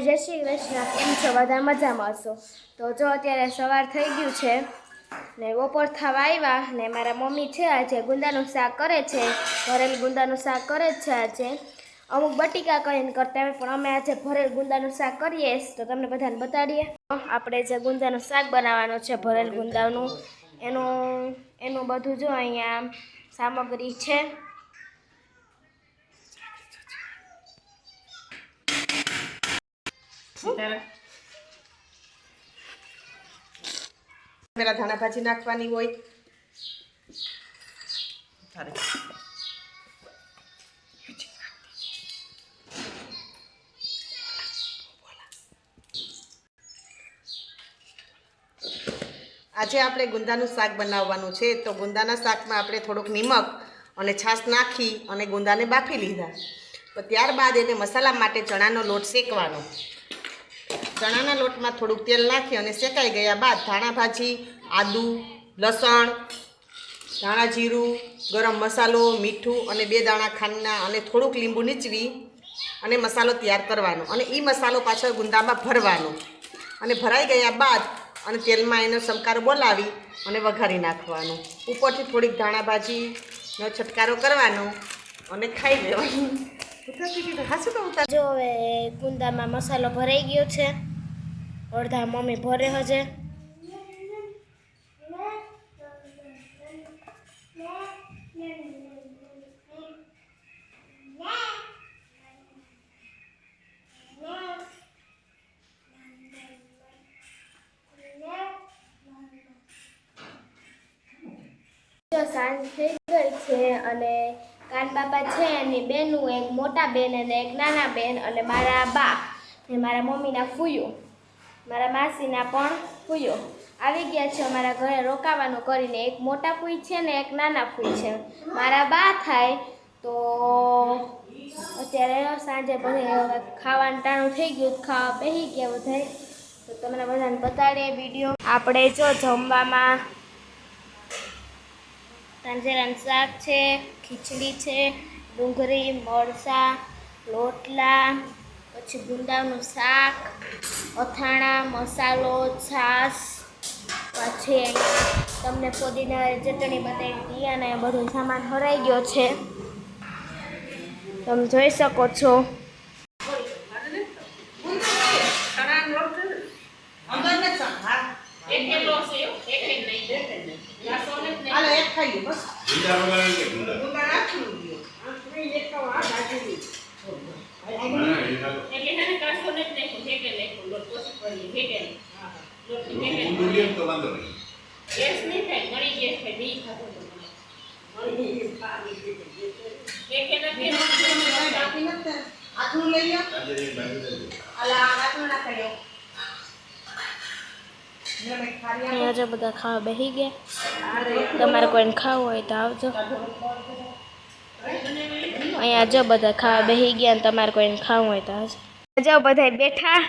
જય શ્રી કૃષ્ણ. કેમ છો? બધા મજામાં હશો? તો જો અત્યારે સવાર થઈ ગયું છે ને બપોર થવા આવ્યા ને મારા મમ્મી છે આજે ગુંદાનું શાક કરે છે. ભરેલ ગુંદાનું શાક કરે જ છે આજે. અમુક બટીકા કરીને કરતા હોય પણ અમે આજે ભરેલ ગુંદાનું શાક કરીએ તો તમને બધાને બતાડીએ. આપણે જે ગુંદાનું શાક બનાવવાનું છે ભરેલ ગુંદાનું એનું બધું જો અહીંયા સામગ્રી છે. मेरा धाना भाजी नाखवानी होय આજે આપણે ગુંદાનું શાક બનાવવાનું છે તો ગુંદાના શાકમાં આપણે થોડુંક નિમક અને છાશ નાખી અને ગુંદાને બાફી લીધા. તો ત્યારબાદ એને મસાલા માટે ચણાનો લોટ શેકવાનો. ચણાના લોટમાં થોડુંક તેલ નાખી અને શેકાઈ ગયા બાદ ધાણા ભાજી, આદુ, લસણ, ધાણા જીરું, ગરમ મસાલો, મીઠું અને 2 દાણા ખાંડના અને થોડુંક લીંબુ નીચવી અને મસાલો તૈયાર કરવાનો અને એ મસાલો પાછળ ગુંદામાં ભરવાનો અને ભરાઈ ગયા બાદ અને તેલમાં એનો શંકારો બોલાવી અને વઘારી નાખવાનો. ઉપરથી થોડીક ધાણા ભાજીનો છટકારો કરવાનો અને ખાઈ લેવાનું. જો હવે ગુંદામાં મસાલો ભરાઈ ગયો છે. અડધા મમ્મી ભરે હજે. સાંજ થઈ ગઈ છે અને કાન બાપા છે એની બેનું, એક મોટા બેન અને એક નાના બેન અને મારા બા ને મારા મમ્મીના ફૂયો, મારા માસીના પણ ફૂયો આવી ગયા છે અમારા ઘરે રોકાવાનું કરીને. એક મોટા ફૂઈ છે ને એક નાના ફૂઈ છે. મારા બા થાય તો અત્યારે સાંજે બધે ખાવાનું ટાણું થઈ ગયું, ખાવા બેસી ગયા બધા. તો તમને બધાને બતાડીએ વિડીયો. આપણે જો જમવામાં તાંજરાનું શાક છે, ખીચડી છે, ડુંગળી, મરચાં, લોટલા, પછી ગુંદાનું શાક, અથાણા, મસાલો, છાશ, પછી તમને પુદીના ચટણી બતાવી અને બધો સામાન ભરાઈ ગયો છે. તમે જોઈ શકો છો. અહીંયા જો બધા ખાવા બેસી ગયા. તમારે કોઈને ખાવું હોય તો આવજો. અહીંયા જો બધા ખાવા બેસી ગયા અને તમારે કોઈને ખાવું હોય તો આવજો. જો બધા બેઠા.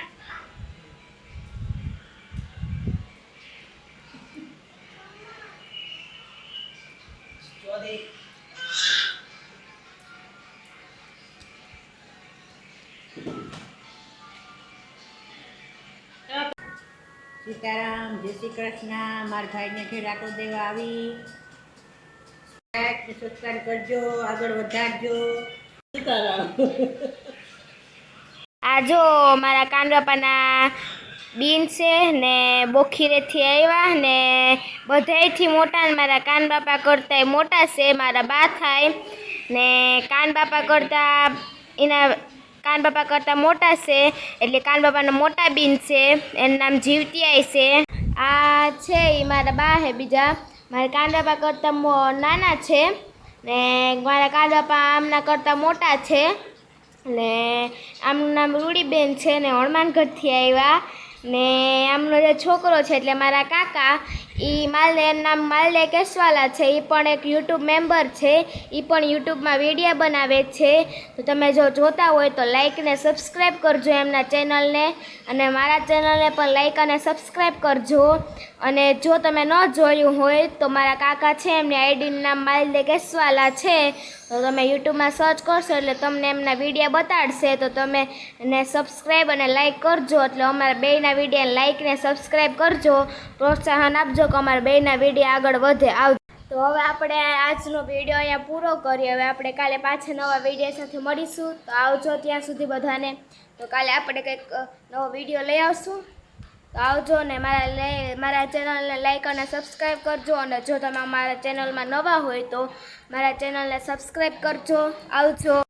સીતારામ, જય શ્રી કૃષ્ણ. મારા ભાઈને ઘેર આટો દેવા આવી. સબસ્ક્રાઈબ કરજો, આગળ વધારજો. સીતારામ. આ જો મારા કાનબાપાના બીન છે ને બોખીરેથી આવ્યા ને બધાયથી મોટા ને મારા કાનબાપા કરતા મોટા છે. મારા બા થાય ને કાનબાપા કરતા એના કાનબાપા કરતાં મોટા છે એટલે કાનબાપાનો મોટા બીન છે. એનું નામ જીવતીઆઈ છે. આ છે એ મારા બા છે બીજા. મારા કાનબાપા કરતાં નાના છે ને મારા કાનબાપા આમના કરતાં મોટા છે ને આમનું નામ રૂડીબેન છે ને હનુમાનગઢથી આવ્યા ને આમનો જે છોકરો છે એટલે મારા કાકા એ એનું નામ માલદે કેસવાલા છે. એ પણ એક યુટ્યુબ મેમ્બર છે. એ પણ યુટ્યુબમાં વિડીયો બનાવે છે. તો તમે જો જોતા હોય તો લાઈક ને સબસ્ક્રાઈબ કરજો એમના ચેનલને, અને મારા ચેનલને પણ લાઈક અને સબસ્ક્રાઈબ કરજો. અને જો તમે ન જોયું હોય તો મારા કાકા છે, એમની આઈડીનું નામ માલદે કેસવાલા છે. તો તમે યુટ્યુબમાં સર્ચ કરશો એટલે તમને એમના વિડીયો બતાડશે. તો તમે એને સબસ્ક્રાઈબ અને લાઈક કરજો. એટલે અમારા બેયના વિડીયોને લાઈક ને સબસ્ક્રાઈબ કરજો, પ્રોત્સાહન આપજો કે અમારા બેયના વિડીયો આગળ વધે. આવજો. તો હવે આપણે આજનો વિડીયો અહીંયા પૂરો કરીએ. હવે આપણે કાલે પાછા નવા વિડીયો સાથે મળીશું. તો આવજો ત્યાં સુધી બધાને. તો કાલે આપણે કંઈક નવો વિડીયો લઈ આવશું. તો આવજો ને મારા ચેનલને લાઈક અને સબસ્ક્રાઈબ કરજો. અને જો તમે અમારા ચેનલમાં નવા હોય તો મારા ચેનલને સબસ્ક્રાઈબ કરજો. આવજો.